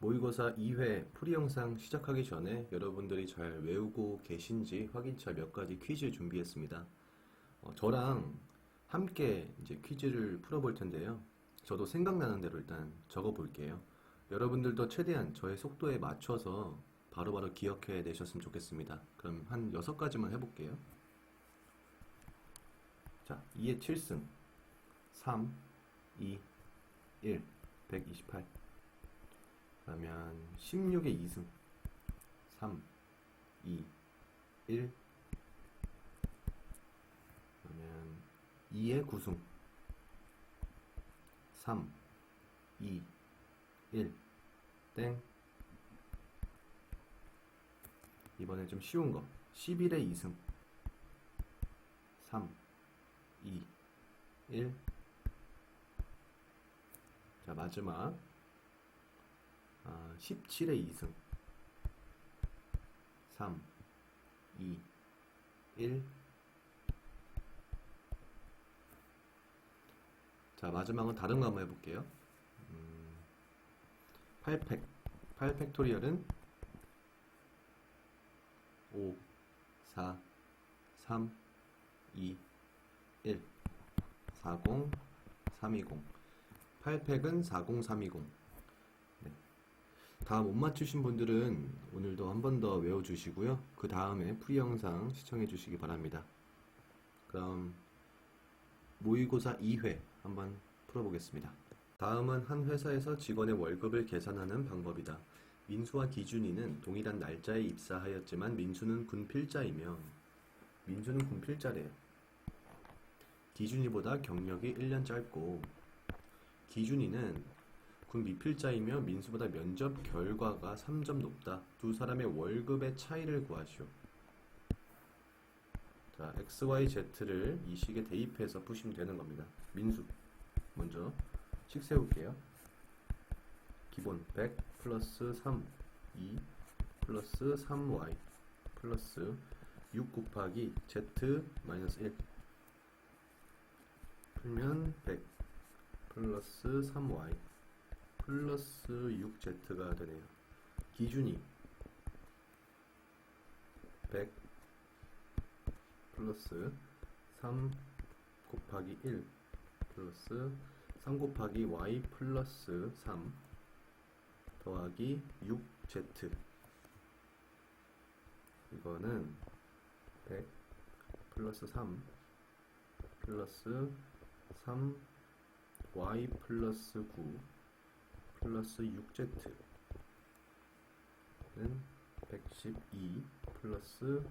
모의고사 2회 풀이 영상 시작하기 전에 여러분들이 잘 외우고 계신지 확인차 몇 가지 퀴즈 준비했습니다. 저랑 함께 이제 퀴즈를 풀어볼 텐데요. 저도 생각나는 대로 일단 적어 볼게요. 여러분들도 최대한 저의 속도에 맞춰서 바로바로 기억해 내셨으면 좋겠습니다. 그럼 한 6가지만 해볼게요. 자, 2의 7승, 3, 2, 1, 128. 그러면 16의 2승, 3, 2, 1. 그러면 2의 9승, 3, 2, 1, 땡. 이번엔 좀 쉬운 거. 11의 2승, 3, 2, 1. 자, 마지막 17의 2승, 3, 2, 1. 자, 마지막은 다른 거 한번 해볼게요. 8팩. 8팩토리얼은 5, 4, 3, 2, 1. 40, 320. 8팩은 40, 320. 네. 다 못 맞추신 분들은 오늘도 한 번 더 외워주시고요. 그 다음에 풀이 영상 시청해 주시기 바랍니다. 그럼 모의고사 2회 한번 풀어보겠습니다. 다음은 한 회사에서 직원의 월급을 계산하는 방법이다. 민수와 기준이는 동일한 날짜에 입사하였지만 민수는 군필자이며 민수는 군필자래요. 기준이보다 경력이 1년 짧고 기준이는 군 미필자이며 민수보다 면접 결과가 3점 높다. 두 사람의 월급의 차이를 구하시오. 자, XYZ를 이 식에 대입해서 푸시면 되는 겁니다. 민수 먼저 식 세울게요. 기본 100 플러스 3 2 플러스 3y 플러스 6 곱하기 z 마이너스 1 풀면 100 플러스 3y 플러스 6z가 되네요. 기준이 100 플러스 3 곱하기 1 플러스 3 곱하기 y 플러스 3 더하기 6z. 이거는 100 플러스 3 플러스 3 y 플러스 9 플러스 6z는 112 플러스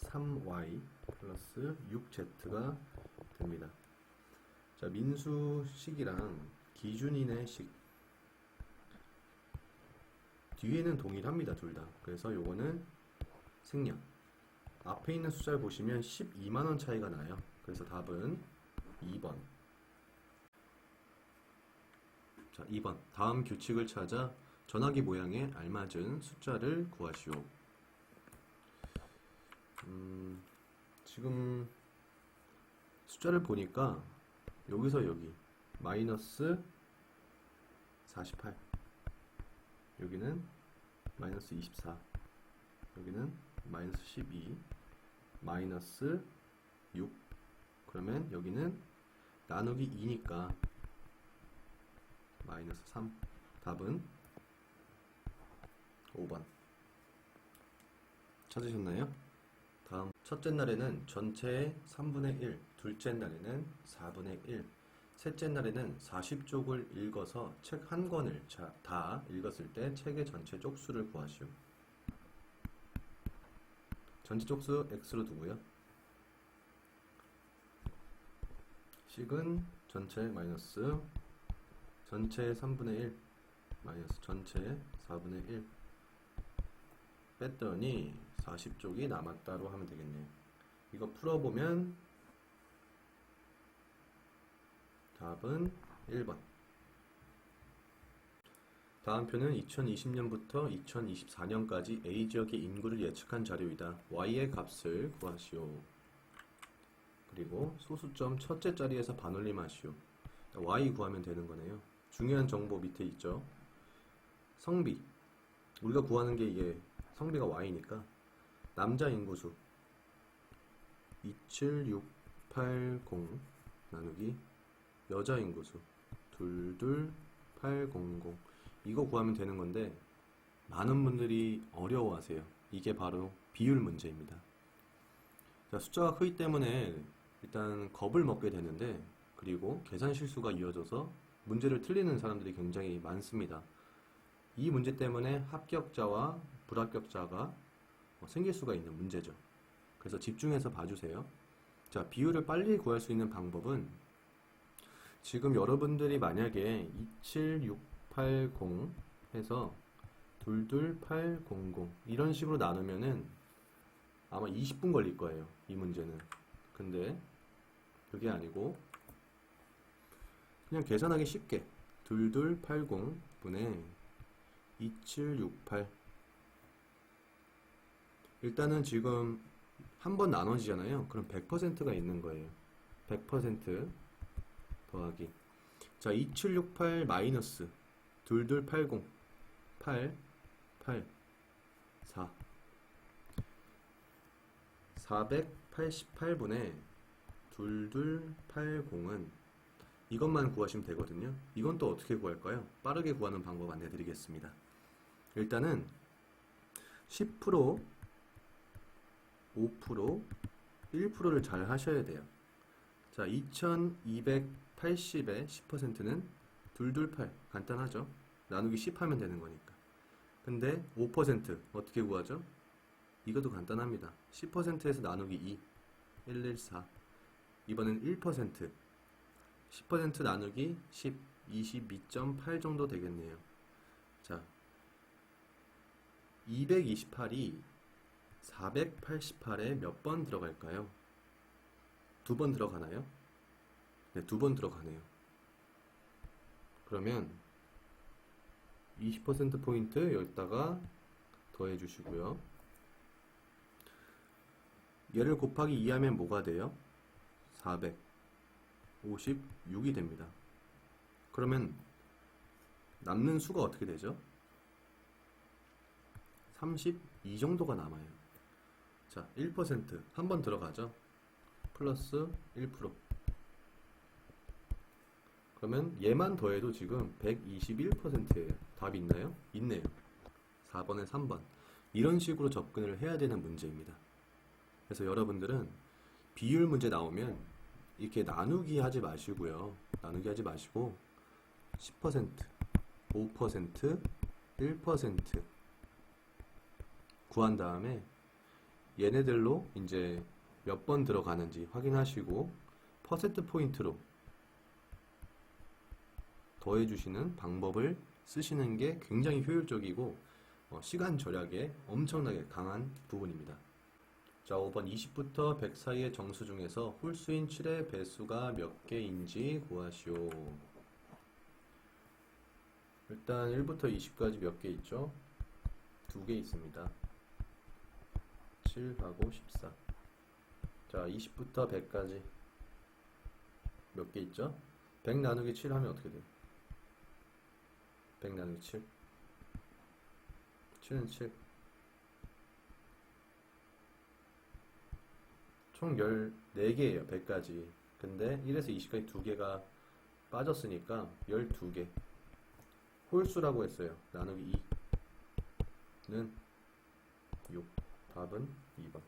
3y 플러스 6z가 됩니다. 자, 민수식이랑 기준인의 식 뒤에는 동일합니다. 둘 다. 그래서 요거는 생략. 앞에 있는 숫자를 보시면 12만원 차이가 나요. 그래서 답은 2번. 자, 2번. 다음 규칙을 찾아 전화기 모양에 알맞은 숫자를 구하시오. 지금 숫자를 보니까 여기서 여기 마이너스 48, 여기는 마이너스 24, 여기는 마이너스 12, 마이너스 6. 그러면 여기는 나누기 2니까 마이너스 3. 답은 5번. 찾으셨나요? 다음 첫째 날에는 전체의 3분의 1, 둘째 날에는 4분의 1, 셋째 날에는 40쪽을 읽어서 책 한 권을 다 읽었을 때 책의 전체 쪽수를 구하시오. 전체 쪽수 x로 두고요. 식은 전체 마이너스 전체 3분의 1 마이너스 전체 4분의 1 뺐더니 40쪽이 남았다로 하면 되겠네요. 이거 풀어보면 답은 1번. 다음 표는 2020년부터 2024년까지 A지역의 인구를 예측한 자료이다. Y의 값을 구하시오. 그리고 소수점 첫째 자리에서 반올림하시오. Y 구하면 되는 거네요. 중요한 정보 밑에 있죠. 성비 우리가 구하는 게 이게 성비가 y니까 남자 인구수 27680 나누기 여자 인구수 22800 이거 구하면 되는 건데 많은 분들이 어려워하세요. 이게 바로 비율 문제입니다. 자, 숫자가 크기 때문에 일단 겁을 먹게 되는데 그리고 계산 실수가 이어져서 문제를 틀리는 사람들이 굉장히 많습니다. 이 문제 때문에 합격자와 불합격자가 생길 수가 있는 문제죠. 그래서 집중해서 봐주세요. 자, 비율을 빨리 구할 수 있는 방법은 지금 여러분들이 만약에 27680 해서 22800 이런 식으로 나누면은 아마 20분 걸릴 거예요. 이 문제는. 근데 그게 아니고 그냥 계산하기 쉽게 2280 분의 2768 일단은 지금 한 번 나눠지잖아요. 그럼 100%가 있는 거예요. 100% 더하기 자 2768 마이너스 2280 8 8 4 488분의 2280은 이것만 구하시면 되거든요. 이건 또 어떻게 구할까요? 빠르게 구하는 방법 안내드리겠습니다. 일단은 10%, 5%, 1%를 잘 하셔야 돼요. 자, 2280의 10%는 228 간단하죠? 나누기 10 하면 되는 거니까. 근데 5% 어떻게 구하죠? 이것도 간단합니다. 10%에서 나누기 2 114 이번엔 1% 10% 나누기 10 22.8 정도 되겠네요. 자, 228이 488에 몇 번 들어갈까요? 두 번 들어가나요? 네, 두 번 들어가네요. 그러면 20%포인트 여기다가 더해 주시고요. 얘를 곱하기 2 하면 뭐가 돼요? 456이 됩니다. 그러면 남는 수가 어떻게 되죠? 32 정도가 남아요. 자, 1% 한 번 들어가죠? 플러스 1% 그러면 얘만 더해도 지금 121%예요. 답 있나요? 있네요. 4번에 3번 이런 식으로 접근을 해야 되는 문제입니다. 그래서 여러분들은 비율 문제 나오면 이렇게 나누기 하지 마시고요. 나누기 하지 마시고 10%, 5%, 1% 구한 다음에 얘네들로 이제 몇 번 들어가는지 확인하시고 퍼센트 포인트로 더해주시는 방법을 쓰시는 게 굉장히 효율적이고 시간 절약에 엄청나게 강한 부분입니다. 자, 5번 20부터 100 사이의 정수 중에서 홀수인 7의 배수가 몇 개인지 구하시오. 일단 1부터 20까지 몇 개 있죠? 2개 있습니다. 7하고 14. 자, 20부터 100까지 몇 개 있죠? 100 나누기 7 하면 어떻게 돼요? 100 나누기 7 7은 7 총 14개예요 100까지. 근데 1에서 20까지 2개가 빠졌으니까 12개 홀수라고 했어요. 나누기 2는 6 답은 2번.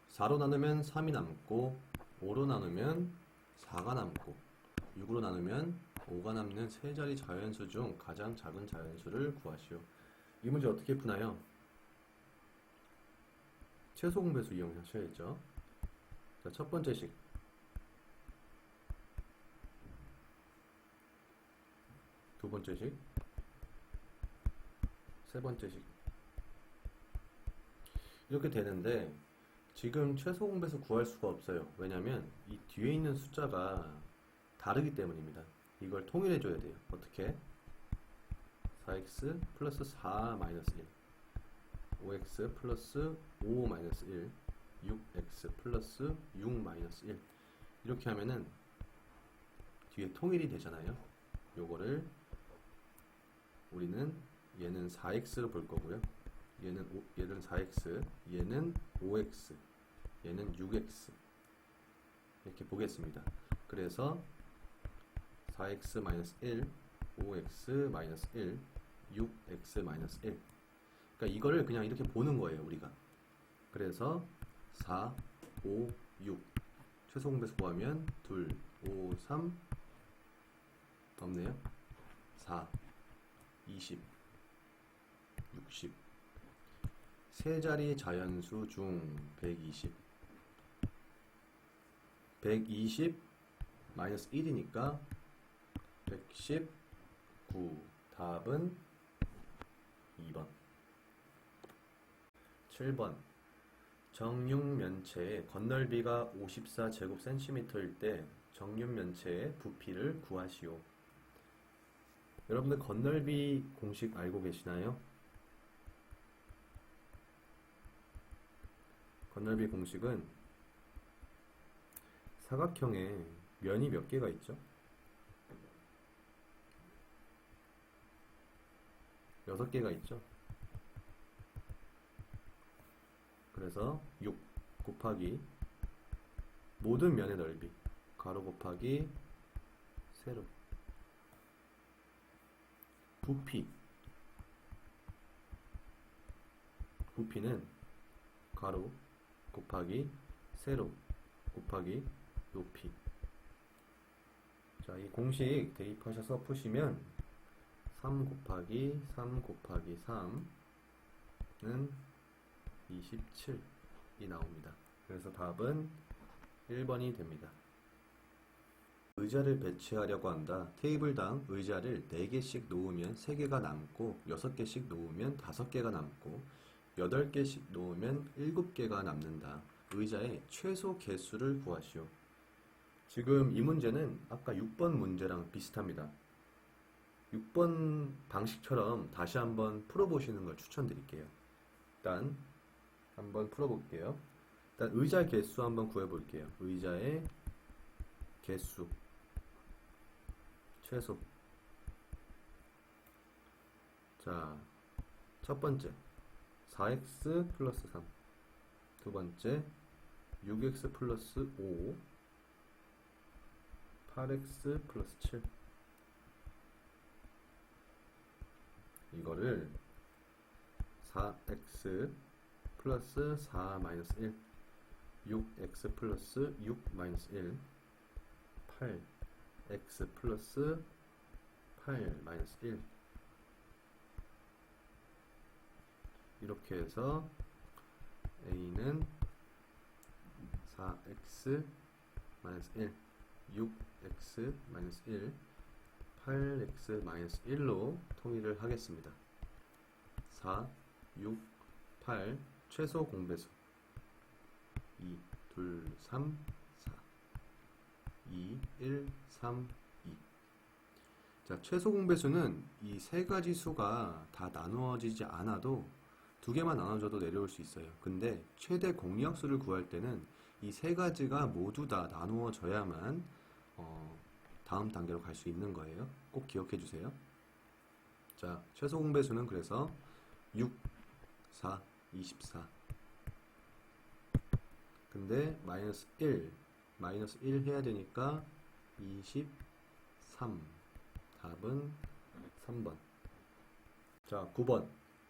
4로 나누면 3이 남고 5로 나누면 4가 남고 6으로 나누면 5가 남는 세 자리 자연수 중 가장 작은 자연수를 구하시오. 이 문제 어떻게 푸나요? 최소 공배수 이용하셔야죠. 자, 첫 번째 식. 두 번째 식. 세 번째 식. 이렇게 되는데 지금 최소 공배수 구할 수가 없어요. 왜냐면 이 뒤에 있는 숫자가 다르기 때문입니다. 이걸 통일해 줘야 돼요. 어떻게? 4x 플러스 4 마이너스 1 5x 플러스 5 마이너스 1 6x 플러스 6 마이너스 1 이렇게 하면은 뒤에 통일이 되잖아요. 요거를 우리는 얘는 4x로 볼 거고요. 얘는 4x, 얘는 5x, 얘는 6x 이렇게 보겠습니다. 그래서 4x-1, 5x-1, 6x-1. 그러니까 이거를 그냥 이렇게 보는 거예요, 우리가. 그래서 4, 5, 6. 최소 공배수 구하면 2, 5, 3 없네요. 4, 20, 60. 세 자리 자연수 중 120. 120 마이너스 1이니까 119. 답은 2번. 7번. 정육면체의 건널비가 54제곱cm일 때 정육면체의 부피를 구하시오. 여러분들 건널비 공식 알고 계시나요? 건널비 공식은 사각형에 면이 몇 개가 있죠? 6개가 있죠? 그래서 6 곱하기 모든 면의 넓이 가로 곱하기 세로 부피는 가로 곱하기 세로 곱하기 높이. 자, 이 공식 대입하셔서 푸시면 3 곱하기 3 곱하기 3는 27이 나옵니다. 그래서 답은 1번이 됩니다. 의자를 배치하려고 한다. 테이블당 의자를 4개씩 놓으면 3개가 남고 6개씩 놓으면 5개가 남고 8개씩 놓으면 7개가 남는다. 의자의 최소 개수를 구하시오. 지금 이 문제는 아까 6번 문제랑 비슷합니다. 6번 방식처럼 다시 한번 풀어보시는 걸 추천드릴게요. 일단 한번 풀어볼게요. 일단 의자 개수 한번 구해볼게요. 의자의 개수 최소. 자, 첫 번째 4x 플러스 3, 두 번째 6x 플러스 5, 8x 플러스 7. 이거를 4x 플러스 4 마이너스 1, 6x 플러스 6 마이너스 1, 8x 플러스 8 마이너스 1 이렇게 해서 a는 4x 마이너스 1, 6x 마이너스 1, 8x 마이너스 1로 통일을 하겠습니다. 4, 6, 8 최소 공배수 2, 2, 3, 4 2, 1, 3, 2. 자, 최소 공배수는 이 세 가지 수가 다 나누어지지 않아도 두 개만 나눠줘도 내려올 수 있어요. 근데 최대 공약수를 구할 때는 이 세 가지가 모두 다 나누어져야만 다음 단계로 갈 수 있는 거예요. 꼭 기억해 주세요. 자, 최소 공배수는 그래서 6, 4, 24. 근데 마이너스 1 해야 되니까 23. 답은 3번. 자, 9번.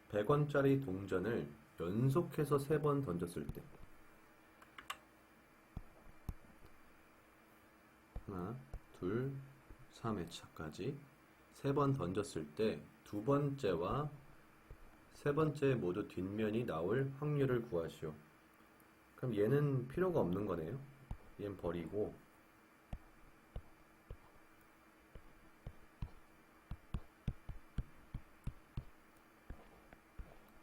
100원짜리 동전을 연속해서 3번 던졌을 때 하나, 둘, 3회차까지 3번 던졌을 때 두 번째와 세 번째 모두 뒷면이 나올 확률을 구하시오. 그럼 얘는 필요가 없는 거네요. 얘는 버리고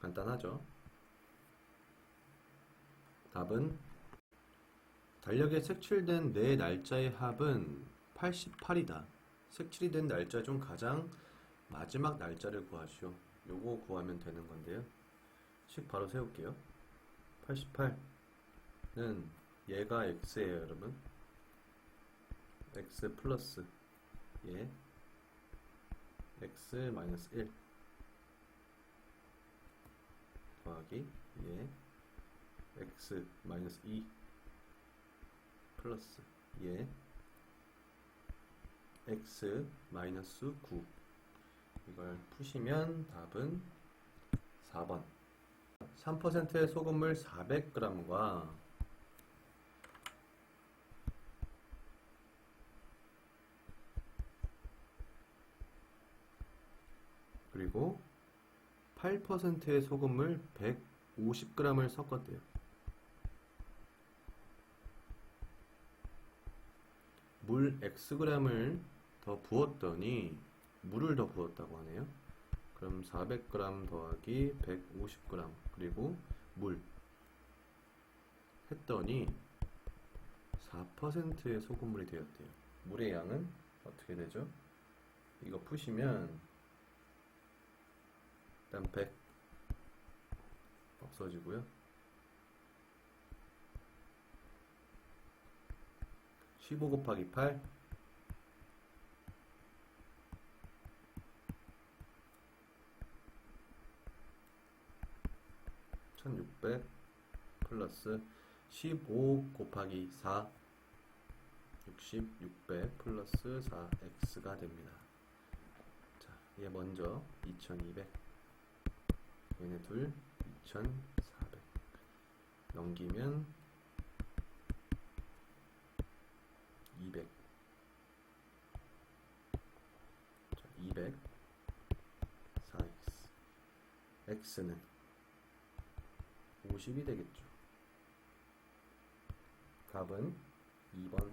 간단하죠. 답은 달력에 색칠된 네 날짜의 합은 88이다. 색칠이 된 날짜 중 가장 마지막 날짜를 구하시오. 요거 구하면 되는 건데요. 식 바로 세울게요. 88는 얘가 x예요, 여러분. x 플러스 얘 x 마이너스 1 더하기 2에 x 마이너스 2 플러스 2에 x 마이너스 9. 이걸 푸시면 답은 4번. 3%의 소금물 400g과 그리고 8%의 소금물 150g을 섞었대요. 물 Xg을 더 부었더니 물을 더 부었다고 하네요. 그럼 400g 더하기 150g 그리고 물 했더니 4%의 소금물이 되었대요. 물의 양은 어떻게 되죠? 이거 푸시면 일단 100 없어지고요. 15 곱하기 8 1600 플러스 15 곱하기 4 60 600 플러스 4x가 됩니다. 자, 얘 먼저 2200 얘네 둘 2400 넘기면 200 자, 200 4x x는 50이 되겠죠. 답은 2번.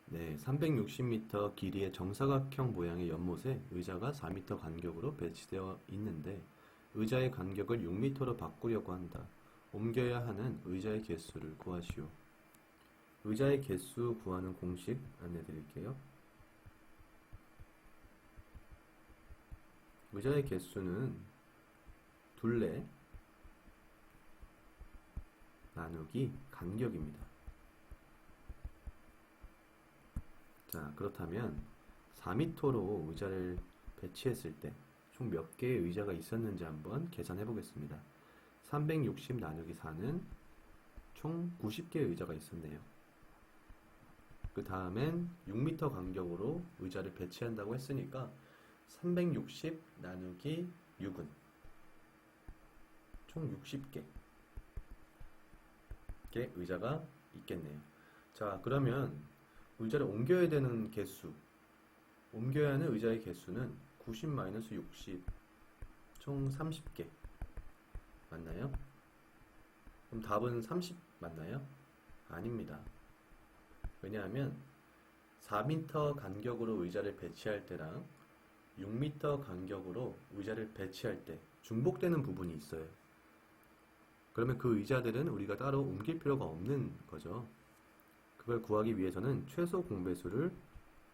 네, 360m 길이의 정사각형 모양의 연못에 의자가 4m 간격으로 배치되어 있는데 의자의 간격을 6m로 바꾸려고 한다. 옮겨야 하는 의자의 개수를 구하시오. 의자의 개수 구하는 공식 안내드릴게요. 의자의 개수는 둘레 나누기 간격입니다. 자, 그렇다면 4m로 의자를 배치했을 때 총 몇 개의 의자가 있었는지 한번 계산해 보겠습니다. 360 나누기 4는 총 90개의 의자가 있었네요. 그 다음엔 6m 간격으로 의자를 배치한다고 했으니까 360 나누기 6은 총 60개 의자가 있겠네요. 자, 그러면 의자를 옮겨야 되는 개수, 옮겨야 하는 의자의 개수는 90-60, 총 30개. 맞나요? 그럼 답은 30 맞나요? 아닙니다. 왜냐하면 4m 간격으로 의자를 배치할 때랑 6m 간격으로 의자를 배치할 때 중복되는 부분이 있어요. 그러면 그 의자들은 우리가 따로 옮길 필요가 없는 거죠. 그걸 구하기 위해서는 최소 공배수를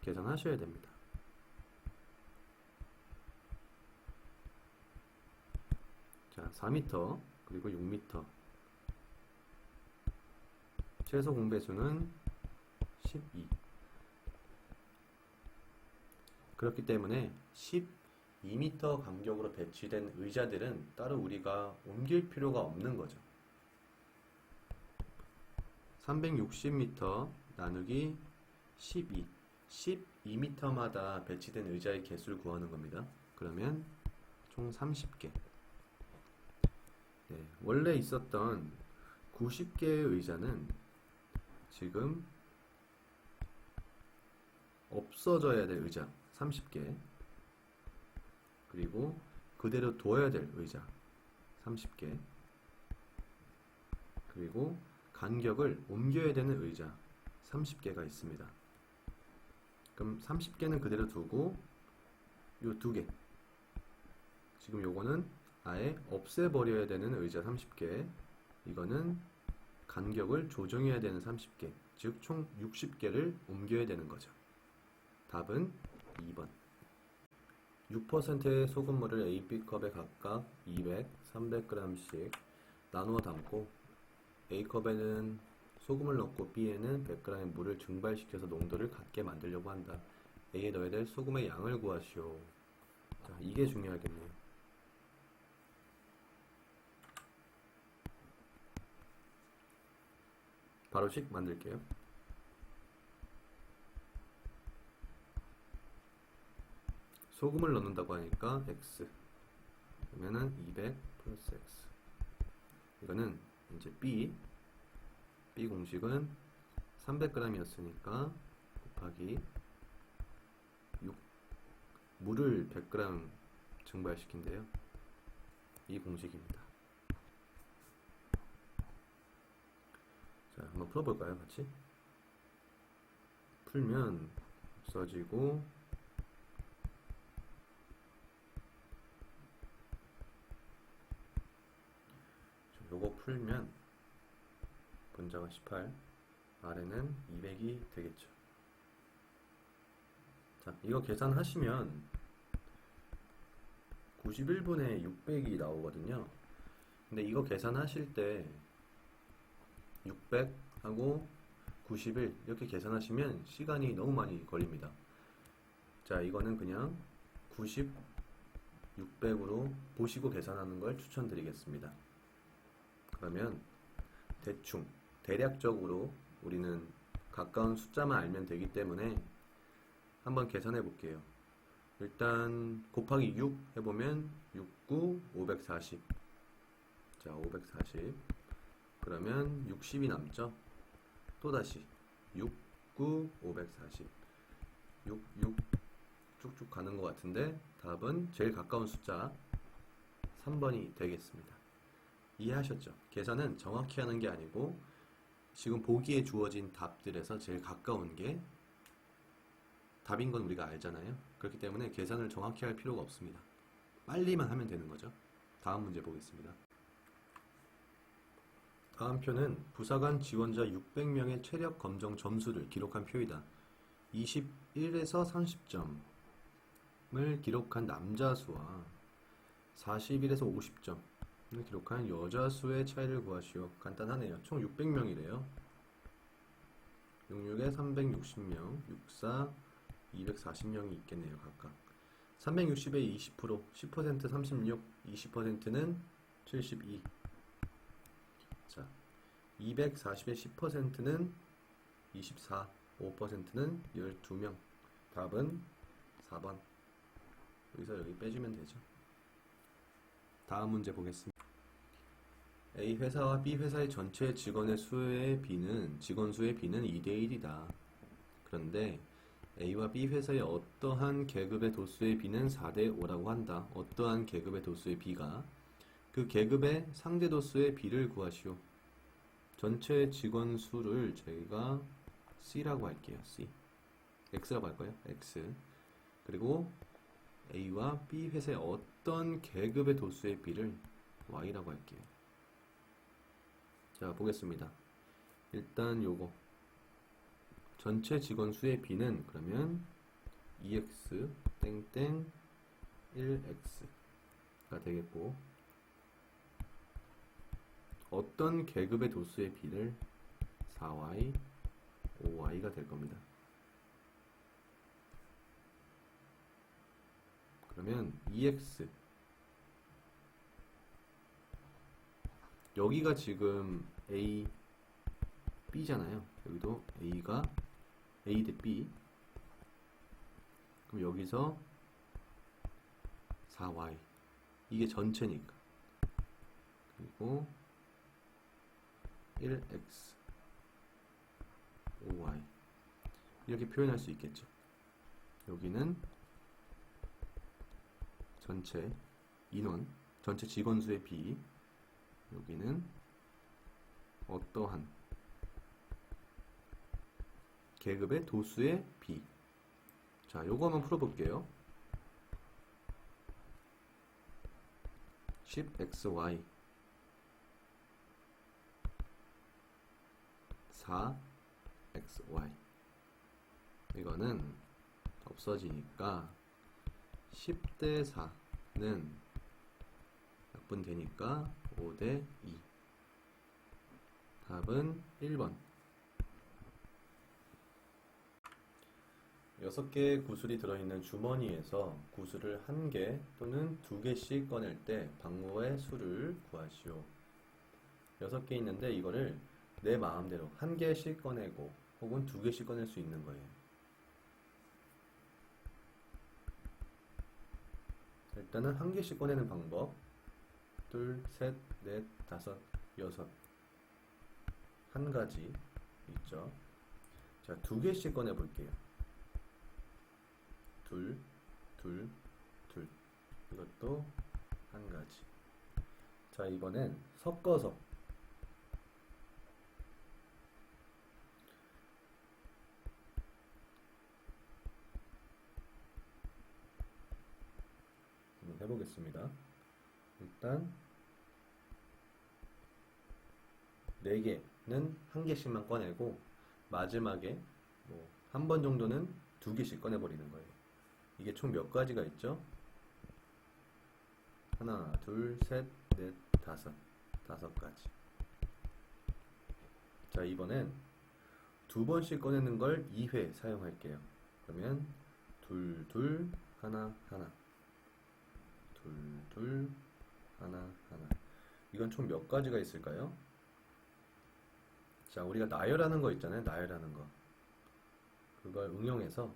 계산하셔야 됩니다. 자, 4m 그리고 6m 최소 공배수는 12. 그렇기 때문에 12m 간격으로 배치된 의자들은 따로 우리가 옮길 필요가 없는 거죠. 360m 나누기 12 12m마다 배치된 의자의 개수를 구하는 겁니다. 그러면 총 30개. 네, 원래 있었던 90개의 의자는 지금 없어져야 될 의자 30개, 그리고 그대로 둬야 될 의자 30개, 그리고 간격을 옮겨야 되는 의자 30개가 있습니다. 그럼 30개는 그대로 두고 요 2개, 지금 요거는 아예 없애버려야 되는 의자 30개, 이거는 간격을 조정해야 되는 30개, 즉 총 60개를 옮겨야 되는 거죠. 답은 2번. 6%의 소금물을 A, B컵에 각각 200, 300g씩 나누어 담고 A컵에는 소금을 넣고 B에는 100g의 물을 증발시켜서 농도를 같게 만들려고 한다. A에 넣어야 될 소금의 양을 구하시오. 자, 이게 중요하겠네요. 바로씩 만들게요. 소금을 넣는다고 하니까 x 그러면은 200 플러스 x. 이거는 이제 b 공식은 300g이었으니까 곱하기 6 물을 100g 증발시킨대요. 이 공식입니다. 자, 한번 풀어볼까요? 같이 풀면 없어지고 요거 풀면 분자가 18 아래는 200이 되겠죠. 자, 이거 계산하시면 91분의 600이 나오거든요. 근데 이거 계산하실 때 600하고 91 이렇게 계산하시면 시간이 너무 많이 걸립니다. 자, 이거는 그냥 90, 600으로 보시고 계산하는 걸 추천드리겠습니다. 그러면 대략적으로 우리는 가까운 숫자만 알면 되기 때문에 한번 계산해 볼게요. 일단 곱하기 6 해보면 6, 9, 540. 자, 540. 그러면 60이 남죠? 또다시 6, 9, 540. 6, 6 쭉쭉 가는 것 같은데 답은 제일 가까운 숫자 3번이 되겠습니다. 이해하셨죠? 계산은 정확히 하는 게 아니고 지금 보기에 주어진 답들에서 제일 가까운 게 답인 건 우리가 알잖아요. 그렇기 때문에 계산을 정확히 할 필요가 없습니다. 빨리만 하면 되는 거죠. 다음 문제 보겠습니다. 다음 표는 부사관 지원자 600명의 체력 검정 점수를 기록한 표이다. 21에서 30점을 기록한 남자 수와 41에서 50점을 기록한 여자 수의 차이를 구하시오. 간단하네요. 총 600명이래요. 66에 360명, 64, 240명이 있겠네요. 각각 360에 20%, 10% 36, 20%는 72. 자, 240의 10%는 24, 5%는 12명. 답은 4번. 여기서 여기 빼주면 되죠. 다음 문제 보겠습니다. A 회사와 B 회사의 전체 직원의 수의 B는 직원 수의 B는 2대1이다. 그런데 A와 B 회사의 어떠한 계급의 도수의 B는 4대5라고 한다. 어떠한 계급의 도수의 B가 그 계급의 상대 도수의 B를 구하시오. 전체 직원 수를 저희가 C라고 할게요. C. X라고 할까요? X. 그리고 A와 B 회사의 어떤 계급의 도수의 B를 Y라고 할게요. 자, 보겠습니다. 일단 요거 전체 직원 수의 B는 그러면 2x 땡땡 1x가 되겠고 어떤 계급의 도수의 B를 4y 5y가 될 겁니다. 그러면 2x 여기가 지금 A, B잖아요. 여기도 A가 A 대 B. 그럼 여기서 4y 이게 전체니까. 그리고 1x 5y 이렇게 표현할 수 있겠죠. 여기는 전체 인원, 전체 직원 수의 B. 여기는 어떠한 계급의 도수의 B. 자, 요거 한번 풀어볼게요. 10xy 4xy 이거는 없어지니까 10대 4는 약분되니까 5대 2. 답은 1번. 6개의 구슬이 들어있는 주머니에서 구슬을 1개 또는 2개씩 꺼낼 때 방울의 수를 구하시오. 6개 있는데 이거를 내 마음대로 한 개씩 꺼내고 혹은 두 개씩 꺼낼 수 있는 거예요. 일단은 한 개씩 꺼내는 방법. 둘, 셋, 넷, 다섯, 여섯. 한 가지 있죠. 자, 두 개씩 꺼내 볼게요. 둘, 둘, 둘. 이것도 한 가지. 자, 이번엔 섞어서. 한번 해보겠습니다. 일단 네 개는 한 개씩만 꺼내고 마지막에 뭐 한 번 정도는 두 개씩 꺼내버리는 거예요. 이게 총 몇 가지가 있죠? 하나, 둘, 셋, 넷, 다섯. 다섯 가지. 자, 이번엔 두 번씩 꺼내는 걸 2회 사용할게요. 그러면 둘, 둘, 하나, 하나. 둘, 둘, 하나, 하나. 이건 총 몇 가지가 있을까요? 자, 우리가 나열하는 거 있잖아요. 나열하는 거. 그걸 응용해서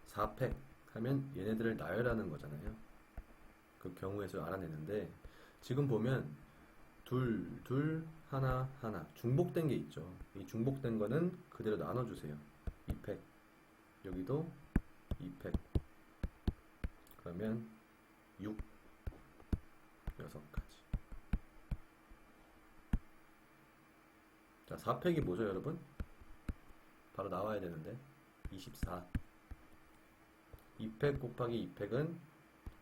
4팩 하면 얘네들을 나열하는 거잖아요. 그 경우에서 알아내는데 지금 보면 둘, 둘, 하나, 하나 중복된 게 있죠. 이 중복된 거는 그대로 나눠주세요. 2팩 여기도 2팩 그러면 6 6가지. 자, 4팩이 뭐죠, 여러분? 바로 나와야 되는데 24. 2팩 곱하기 2팩은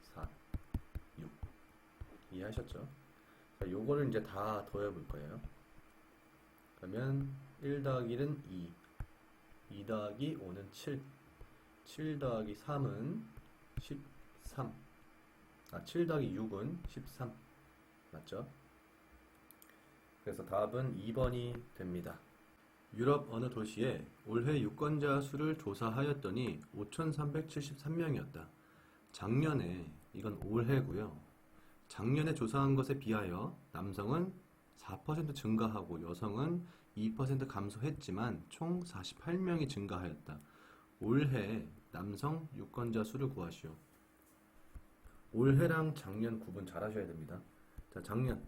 4, 6. 이해하셨죠? 자, 요거를 이제 다 더해볼 거예요. 그러면 1 더하기 1은 2, 2 더하기 5는 7, 7 더하기 3은 13. 7 더하기 6은 13. 맞죠? 그래서 답은 2번이 됩니다. 유럽 어느 도시에 올해 유권자 수를 조사하였더니 5,373명이었다. 작년에, 이건 올해고요. 작년에 조사한 것에 비하여 남성은 4% 증가하고 여성은 2% 감소했지만 총 48명이 증가하였다. 올해 남성 유권자 수를 구하시오. 올해랑 작년 구분 잘 하셔야 됩니다. 자, 작년.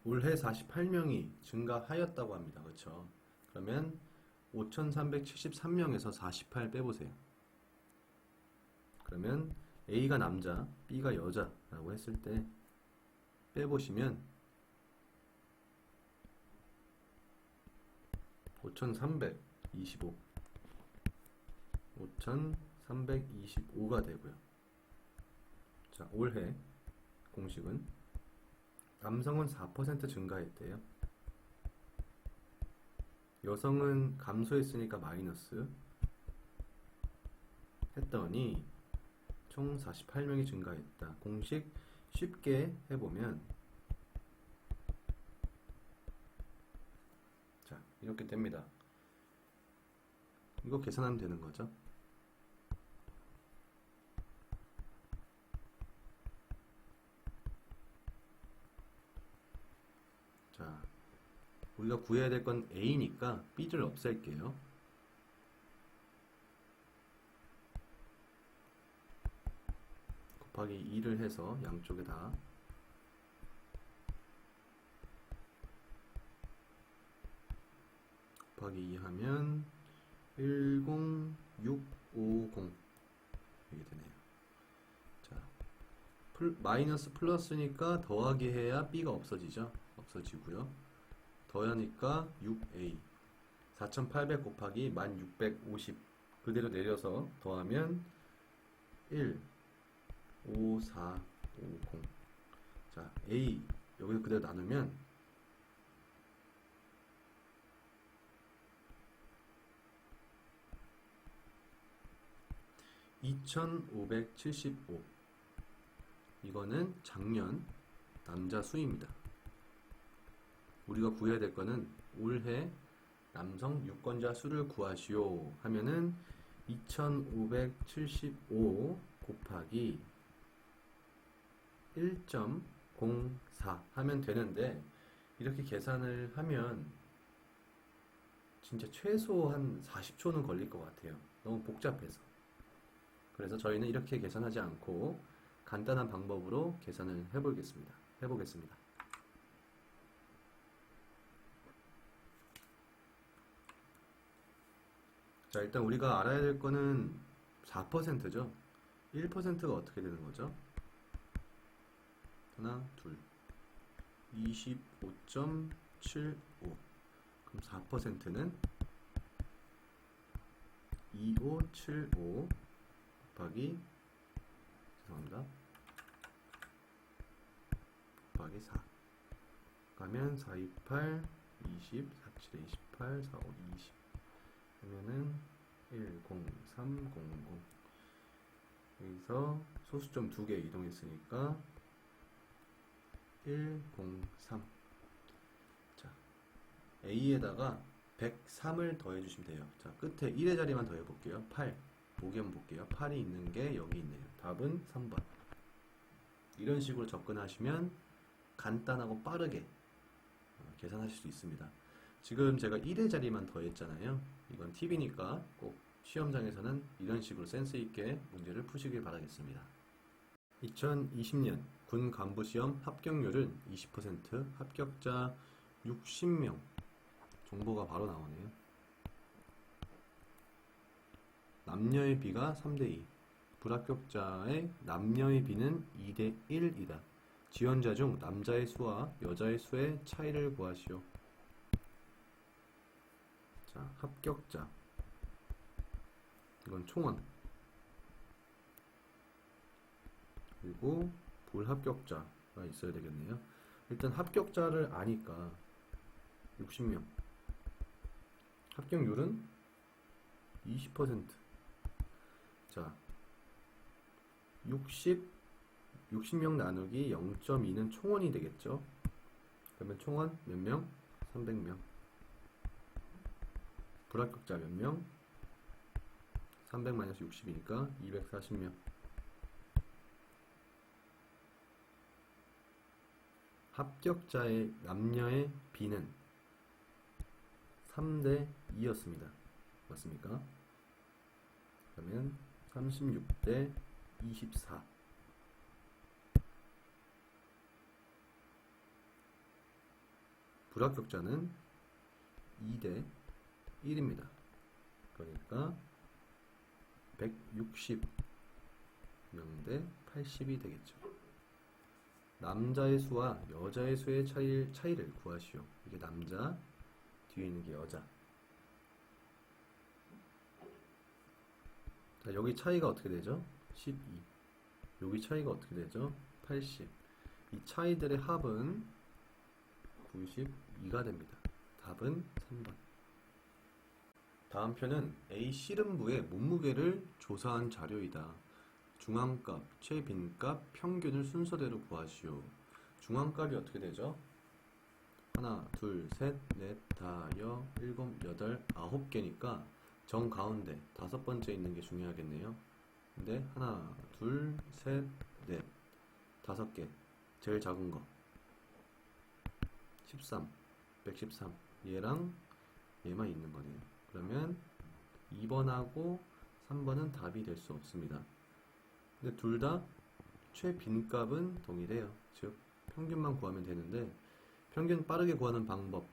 올해 48명이 증가하였다고 합니다. 그렇죠? 그러면 5,373명에서 48 빼보세요. 그러면 A가 남자, B가 여자라고 했을 때 빼보시면 5,325 5,325가 되고요. 자, 올해 공식은 남성은 4% 증가했대요. 여성은 감소했으니까 마이너스 했더니 총 48명이 증가했다. 공식 쉽게 해보면 자, 이렇게 됩니다. 이거 계산하면 되는 거죠. 자, 우리가 구해야 될 건 A니까 B를 없앨게요. 곱하기 2를 해서 양쪽에 다 곱하기 2 하면 10650 이게 되네요. 자, 마이너스 플러스니까 더하기 해야 B가 없어지죠. 없어지고요. 더하니까 6A 4800 곱하기 1650 그대로 내려서 더하면 1 5450. 자, A 여기서 그대로 나누면 2575. 이거는 작년 남자 수입니다. 우리가 구해야 될 거는 올해 남성 유권자 수를 구하시오 하면은 2575 곱하기 1.04 하면 되는데 이렇게 계산을 하면 진짜 최소 한 40초는 걸릴 것 같아요. 너무 복잡해서. 그래서 저희는 이렇게 계산하지 않고 간단한 방법으로 계산을 해보겠습니다. 자, 일단 우리가 알아야 될 거는 4%죠. 1%가 어떻게 되는 거죠? 하나, 둘, 25.75. 그럼 4%는 2575 곱하기, 죄송합니다, 곱하기 4 가면 428, 20, 47에 28, 45, 20 그러면은 10300. 여기서 소수점 2개 이동했으니까 103. 자, A에다가 103을 더해 주시면 돼요. 자, 끝에 1의 자리만 더해 볼게요. 8. 보기 한번 볼게요. 8이 있는 게 여기 있네요. 답은 3번. 이런 식으로 접근하시면 간단하고 빠르게 계산하실 수 있습니다. 지금 제가 1의 자리만 더했잖아요. 이건 팁이니까 꼭 시험장에서는 이런 식으로 센스 있게 문제를 푸시길 바라겠습니다. 2020년 군 간부 시험 합격률은 20%, 합격자 60명. 정보가 바로 나오네요. 남녀의 비가 3대2, 불합격자의 남녀의 비는 2대1이다. 지원자 중 남자의 수와 여자의 수의 차이를 구하시오. 자, 합격자. 이건 총원. 그리고 불합격자가 있어야 되겠네요. 일단 합격자를 아니까 60명. 합격률은 20%. 자, 60명 나누기 0.2는 총원이 되겠죠. 그러면 총원 몇 명? 300명. 불합격자 몇 명? 300-60이니까 240명. 합격자의 남녀의 비는 3대2였습니다. 맞습니까? 그러면 36대24. 불합격자는 2대1입니다. 그러니까 160명 대 80이 되겠죠. 남자의 수와 여자의 수의 차이를 구하시오. 이게 남자, 뒤에 있는 게 여자. 자, 여기 차이가 어떻게 되죠? 12. 여기 차이가 어떻게 되죠? 80. 이 차이들의 합은 92가 됩니다. 답은 3번. 다음 표는 A 씨름부의 몸무게를 조사한 자료이다. 중앙값, 최빈값, 평균을 순서대로 구하시오. 중앙값이 어떻게 되죠? 하나, 둘, 셋, 넷, 다, 여, 일곱, 여덟, 9개니까 정 가운데 5번째 있는 게 중요하겠네요. 근데 하나, 둘, 셋, 넷, 5개. 제일 작은 거 13, 113. 얘랑 얘만 있는 거네요. 그러면 2번하고 3번은 답이 될 수 없습니다. 근데 둘 다 최빈값은 동일해요. 즉 평균만 구하면 되는데, 평균 빠르게 구하는 방법,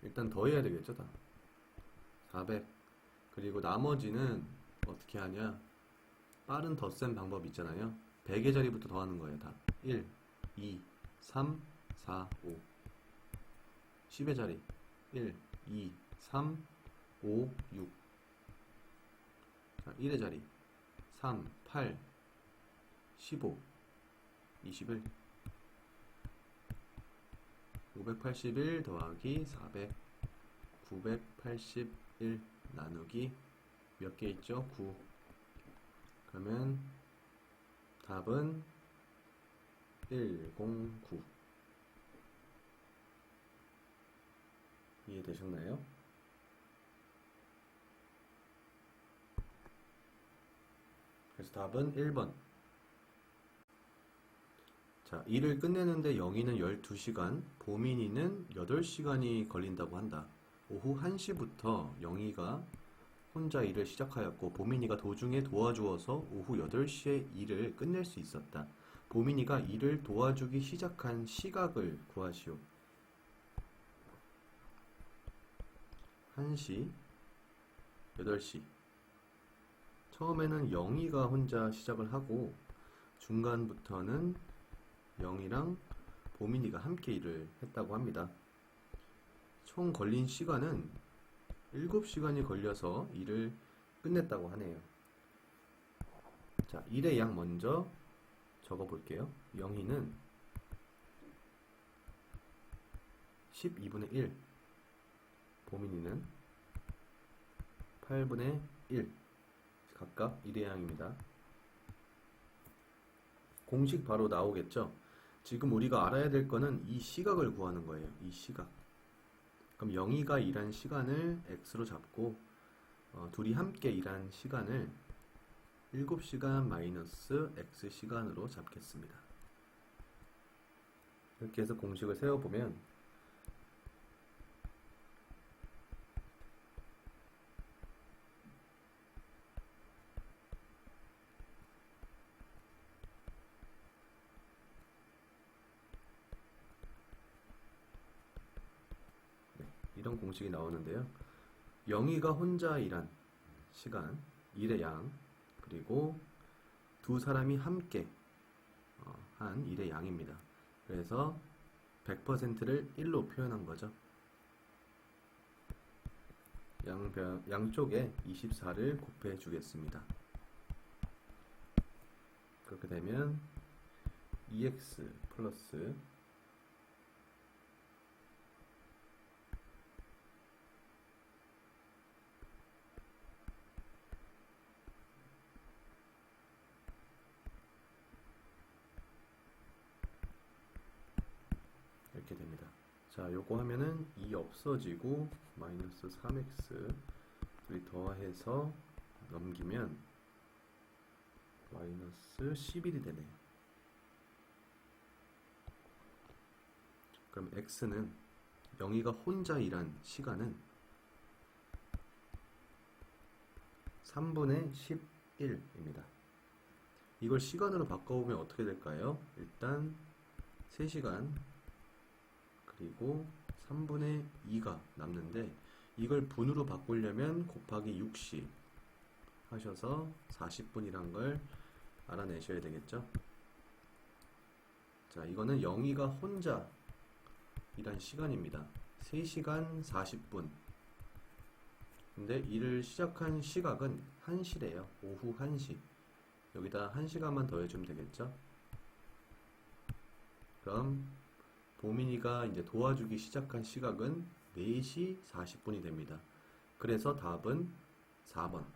일단 더해야 되겠죠. 다 400. 그리고 나머지는 어떻게 하냐, 빠른 덧셈 방법 있잖아요. 100의 자리부터 더하는 거예요. 다 1, 2, 3, 4, 5. 10의 자리 1, 2, 3, 5, 6. 자, 1의 자리 3, 8, 15, 21. 581 더하기 400, 981 나누기 몇 개 있죠? 9. 그러면 답은 109. 이해되셨나요? 그래서 답은 1번. 자, 일을 끝내는데 영희는 12시간, 보민이는 8시간이 걸린다고 한다. 오후 1시부터 영희가 혼자 일을 시작하였고 보민이가 도중에 도와주어서 오후 8시에 일을 끝낼 수 있었다. 보민이가 일을 도와주기 시작한 시각을 구하시오. 1시, 8시. 처음에는 영희가 혼자 시작을 하고 중간부터는 영희랑 보민이가 함께 일을 했다고 합니다. 총 걸린 시간은 7시간이 걸려서 일을 끝냈다고 하네요. 자, 일의 양 먼저 적어 볼게요. 영희는 12분의 1, 보민이는 8분의 1, 각각 일의 양입니다. 공식 바로 나오겠죠? 지금 우리가 알아야 될 거는 이 시각을 구하는 거예요. 이 시각. 그럼 영희가 일한 시간을 x로 잡고 둘이 함께 일한 시간을 7시간 마이너스 x시간으로 잡겠습니다. 이렇게 해서 공식을 세워보면 이런 공식이 나오는데요. 영희가 혼자 일한 시간, 일의 양, 그리고 두 사람이 함께 한 일의 양입니다. 그래서 100%를 1로 표현한 거죠. 양쪽에 24를 곱해 주겠습니다. 그렇게 되면 2x 플러스 이렇게 됩니다. 자, 요거 하면은 2 없어지고 마이너스 3x 둘이 더해서 넘기면 마이너스 11이 되네요. 그럼 x는 영희가 혼자 일한 시간은 3분의 11입니다. 이걸 시간으로 바꿔보면 어떻게 될까요? 일단 3시간 그리고 3분의 2가 남는데 이걸 분으로 바꾸려면 곱하기 6시 하셔서 40분이란 걸 알아내셔야 되겠죠. 자, 이거는 영희가 혼자 일한 시간입니다. 3시간 40분. 근데 일을 시작한 시각은 1시래요. 오후 1시. 여기다 1시간만 더해주면 되겠죠. 그럼 보민이가 이제 도와주기 시작한 시각은 4시 40분이 됩니다. 그래서 답은 4번.